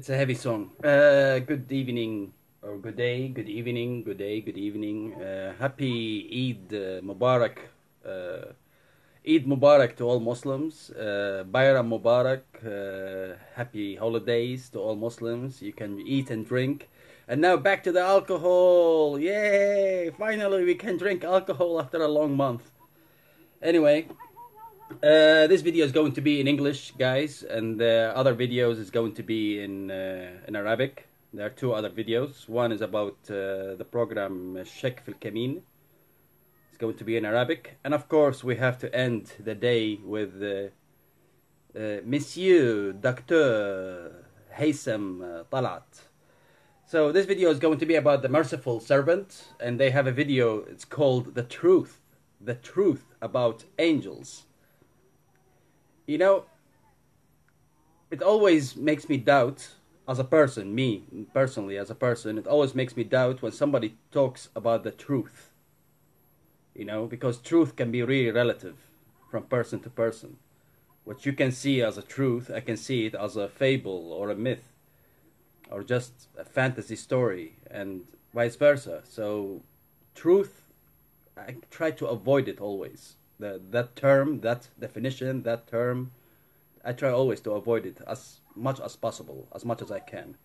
It's a heavy song. Good evening, or good day, good evening, good day, good evening. Happy Eid Mubarak. Eid Mubarak to all Muslims. Bayram Mubarak. Happy holidays to all Muslims. You can eat and drink. And now back to the alcohol. Yay! Finally, we can drink alcohol after a long month. Anyway. This video is going to be in English, guys, and the other videos is going to be in Arabic. There are two other videos. One is about the program Shek fil Kamin. It's going to be in Arabic, and of course we have to end the day with Monsieur Dr. Haysam Talat. So this video is going to be about the Merciful Servant, and they have a video. It's called the truth about angels. You know, it always makes me doubt as a person, me personally as a person, it always makes me doubt when somebody talks about the truth. You know, because truth can be really relative from person to person. What you can see as a truth, I can see it as a fable or a myth or just a fantasy story, and vice versa. So truth, I try to avoid it always. That term, that definition, that term, I try always to avoid it as much as possible, as much as I can.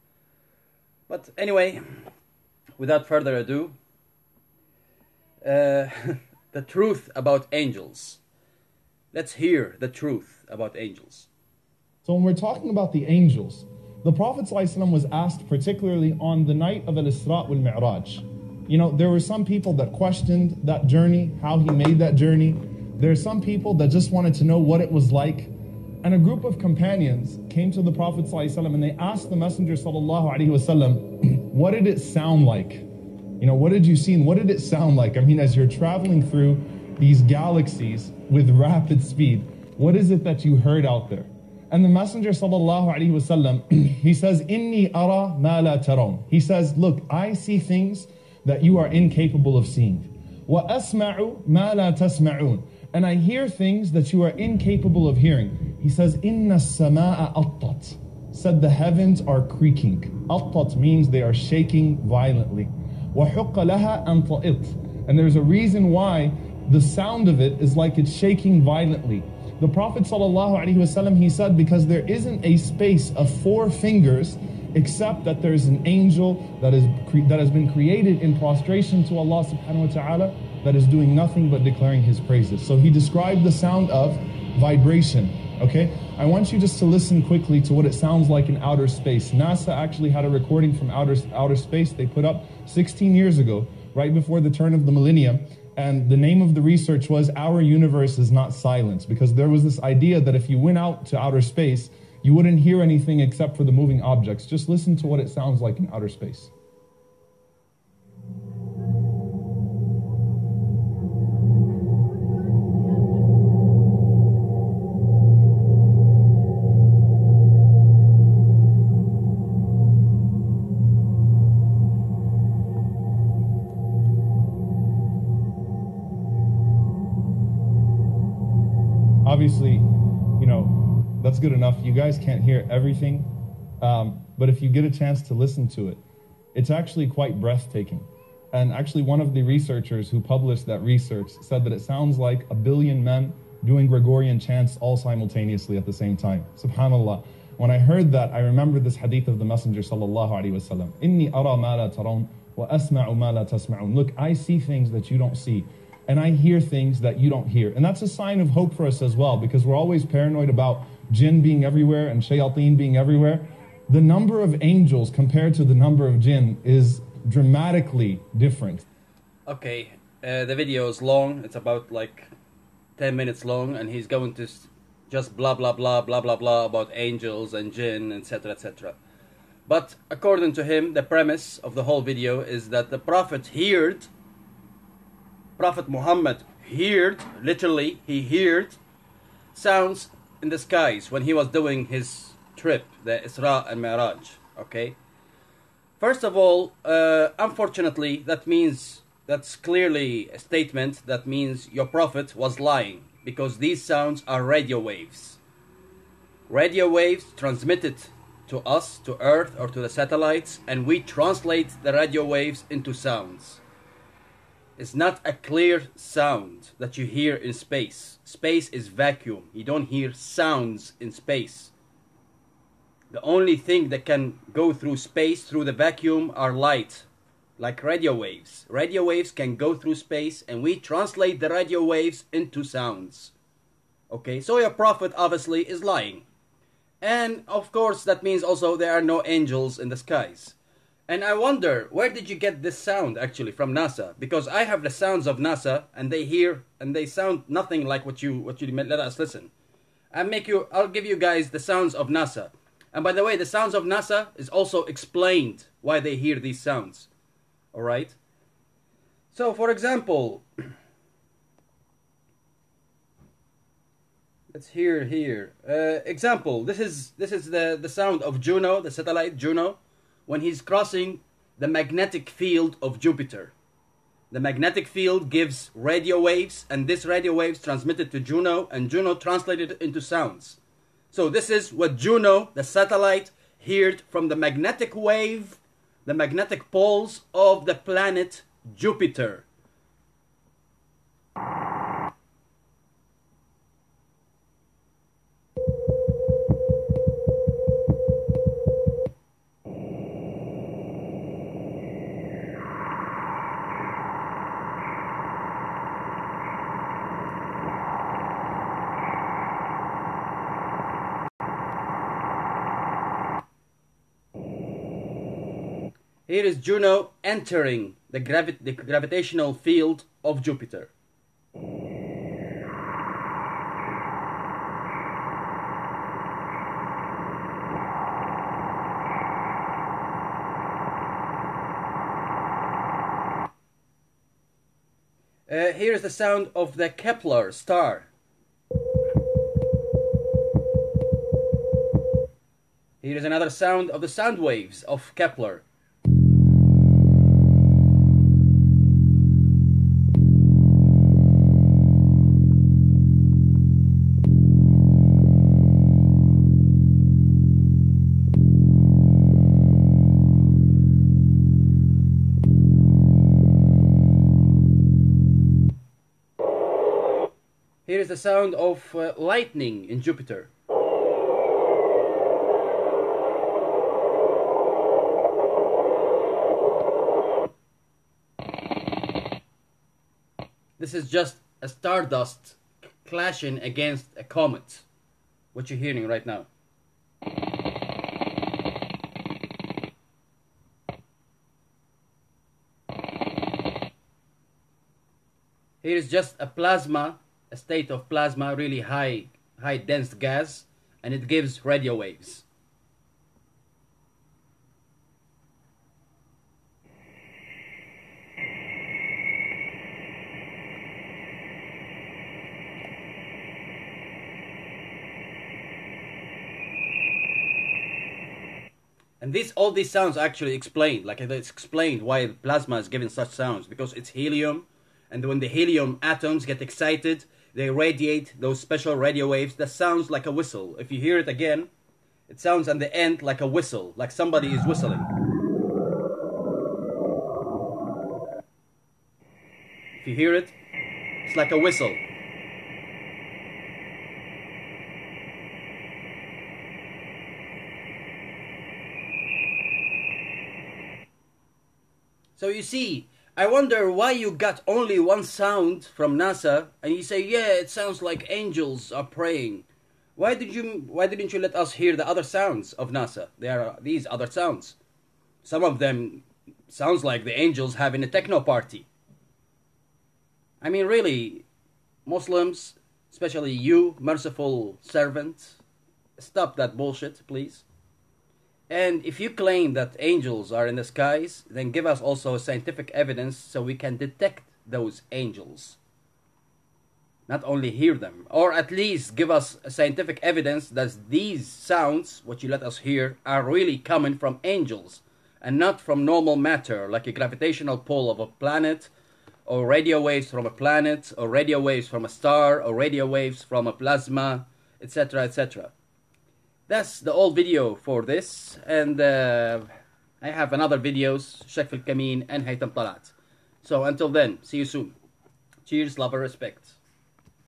But anyway, without further ado, the truth about angels. Let's hear the truth about angels. So when we're talking about the angels, the Prophet ﷺ was asked particularly on the night of Al-Isra wal-Mi'raj. You know, there were some people that questioned that journey, how he made that journey. There are some people that just wanted to know what it was like. And a group of companions came to the Prophet ﷺ and they asked the Messenger ﷺ, what did it sound like? You know, what did you see and what did it sound like? I mean, as you're traveling through these galaxies with rapid speed, what is it that you heard out there? And the Messenger ﷺ, he says, Inni ara ma la taron. He says, look, I see things that you are incapable of seeing. Wa asma'u ma la tasma'un. And I hear things that you are incapable of hearing. He says, Inna as-sama'a attat. Said the heavens are creaking. Attat means they are shaking violently. Wa hukka laha an ta'it. And there's a reason why the sound of it is like it's shaking violently. The Prophet ﷺ, he said, because there isn't a space of 4 fingers except that there's an angel that has been created in prostration to Allah subhanahu wa ta'ala, that is doing nothing but declaring His praises. So he described the sound of vibration. Okay, I want you just to listen quickly to what it sounds like in outer space. NASA actually had a recording from outer space they put up 16 years ago, right before the turn of the millennium. And the name of the research was Our Universe is Not Silence, because there was this idea that if you went out to outer space, you wouldn't hear anything except for the moving objects. Just listen to what it sounds like in outer space. Obviously, you know, that's good enough. You guys can't hear everything, but if you get a chance to listen to it, it's actually quite breathtaking. And actually one of the researchers who published that research said that it sounds like 1 billion men doing Gregorian chants all simultaneously at the same time. SubhanAllah. When I heard that, I remembered this hadith of the Messenger sallallahu alaihi wasallam. Inni ara ma la taron wa asma'u ma la tasma'un. Look, I see things that you don't see. And I hear things that you don't hear. And that's a sign of hope for us as well, because we're always paranoid about jinn being everywhere and shayateen being everywhere. The number of angels compared to the number of jinn is dramatically different. Okay, the video is long. It's about like 10 minutes long, and he's going to just blah blah blah blah blah blah about angels and jinn, etc., etc. But according to him, the premise of the whole video is that the Prophet Muhammad heard, literally, he heard sounds in the skies when he was doing his trip, the Isra and Mi'raj, okay? First of all, unfortunately, that's clearly a statement that means your Prophet was lying, because these sounds are radio waves. Radio waves transmitted to us, to Earth, or to the satellites, and we translate the radio waves into sounds. It's not a clear sound that you hear in space. Space is vacuum. You don't hear sounds in space. The only thing that can go through space, through the vacuum, are light, like radio waves. Radio waves can go through space, and we translate the radio waves into sounds. Okay, so your prophet obviously is lying. And of course that means also there are no angels in the skies. And I wonder, where did you get this sound actually from NASA? Because I have the sounds of NASA, and they sound nothing like what you let us listen. I'll give you guys the sounds of NASA. And by the way, the sounds of NASA is also explained why they hear these sounds. Alright? So for example, let's hear here. Example, this is the sound of Juno, the satellite Juno, when he's crossing the magnetic field of Jupiter. The magnetic field gives radio waves, and this radio waves transmitted to Juno, and Juno translated it into sounds. So this is what Juno, the satellite, heard from the magnetic wave, the magnetic poles of the planet Jupiter. Here is Juno entering the gravitational field of Jupiter. Here is the sound of the Kepler star. Here is another sound of the sound waves of Kepler. Here is the sound of lightning in Jupiter. This is just a stardust clashing against a comet, what you're hearing right now. Here is just a plasma, a state of plasma, really high dense gas, and it gives radio waves. And all these sounds are actually explained, like it's explained why plasma is giving such sounds, because it's helium, and when the helium atoms get excited, they radiate those special radio waves that sounds like a whistle. If you hear it again, it sounds at the end like a whistle, like somebody is whistling. If you hear it, it's like a whistle. So you see, I wonder why you got only one sound from NASA, and you say, yeah, it sounds like angels are praying. Why didn't you let us hear the other sounds of NASA? There are these other sounds. Some of them sounds like the angels having a techno party. I mean, really, Muslims, especially you, merciful servant, stop that bullshit, please. And if you claim that angels are in the skies, then give us also scientific evidence so we can detect those angels. Not only hear them. Or at least give us scientific evidence that these sounds, what you let us hear, are really coming from angels. And not from normal matter, like a gravitational pull of a planet, or radio waves from a planet, or radio waves from a star, or radio waves from a plasma, etc., etc. that's the old video for this, and I have another videos, Shek Fil Kamin and Haytham Talat. So until then, see you soon. Cheers, love and respect.